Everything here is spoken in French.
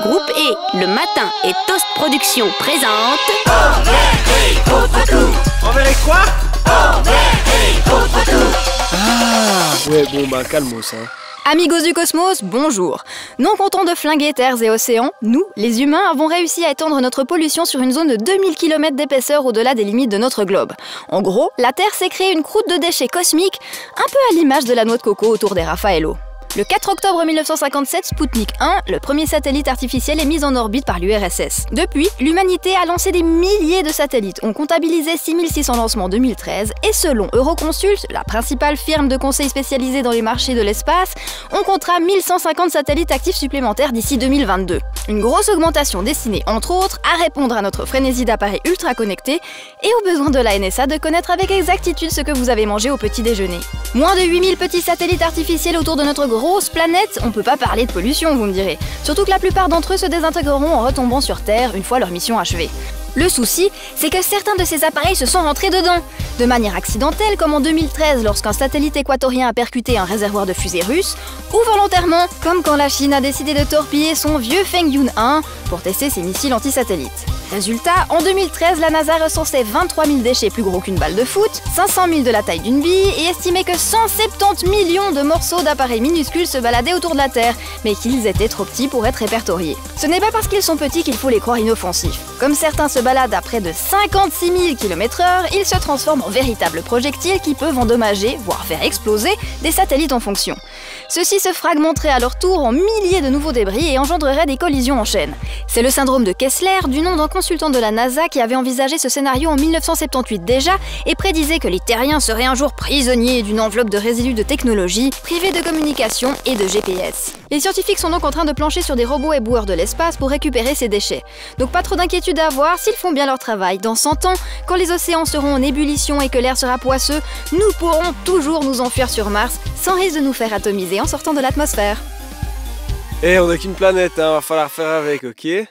Groupe E, le matin et Toast Production présente... Envers quoi? Ah, ouais, bon, bah, calmos, hein. Amigos du cosmos, bonjour. Non contents de flinguer terres et océans, nous, les humains, avons réussi à étendre notre pollution sur une zone de 2000 km d'épaisseur au-delà des limites de notre globe. En gros, la Terre s'est créée une croûte de déchets cosmiques, un peu à l'image de la noix de coco autour des Raffaello. Le 4 octobre 1957, Sputnik 1, le premier satellite artificiel, est mis en orbite par l'URSS. Depuis, l'humanité a lancé des milliers de satellites. On comptabilisait 6600 lancements en 2013 et selon Euroconsult, la principale firme de conseil spécialisée dans les marchés de l'espace, on comptera 1150 satellites actifs supplémentaires d'ici 2022. Une grosse augmentation destinée, entre autres, à répondre à notre frénésie d'appareils ultra connectés et aux besoins de la NSA de connaître avec exactitude ce que vous avez mangé au petit déjeuner. Moins de 8000 petits satellites artificiels autour de notre grosse planète, on peut pas parler de pollution, vous me direz. Surtout que la plupart d'entre eux se désintégreront en retombant sur Terre une fois leur mission achevée. Le souci, c'est que certains de ces appareils se sont rentrés dedans. De manière accidentelle, comme en 2013 lorsqu'un satellite équatorien a percuté un réservoir de fusées russe, ou volontairement, comme quand la Chine a décidé de torpiller son vieux Fengyun 1 pour tester ses missiles anti-satellites. Résultat, en 2013, la NASA recensait 23 000 déchets plus gros qu'une balle de foot, 500 000 de la taille d'une bille et estimait que 170 millions de morceaux d'appareils minuscules se baladaient autour de la Terre, mais qu'ils étaient trop petits pour être répertoriés. Ce n'est pas parce qu'ils sont petits qu'il faut les croire inoffensifs. Comme certains se baladent à près de 56 000 km/h, ils se transforment en véritables projectiles qui peuvent endommager, voire faire exploser, des satellites en fonction. Ceux-ci se fragmenteraient à leur tour en milliers de nouveaux débris et engendreraient des collisions en chaîne. C'est le syndrome de Kessler, du nom d'un consultant de la NASA qui avait envisagé ce scénario en 1978 déjà et prédisait que les terriens seraient un jour prisonniers d'une enveloppe de résidus de technologie, privés de communication et de GPS. Les scientifiques sont donc en train de plancher sur des robots éboueurs de l'espace pour récupérer ces déchets. Donc pas trop d'inquiétude à avoir s'ils font bien leur travail. Dans 100 ans, quand les océans seront en ébullition et que l'air sera poisseux, nous pourrons toujours nous enfuir sur Mars sans risque de nous faire atomiser en sortant de l'atmosphère. Eh, on n'a qu'une planète, hein, va falloir faire avec, ok?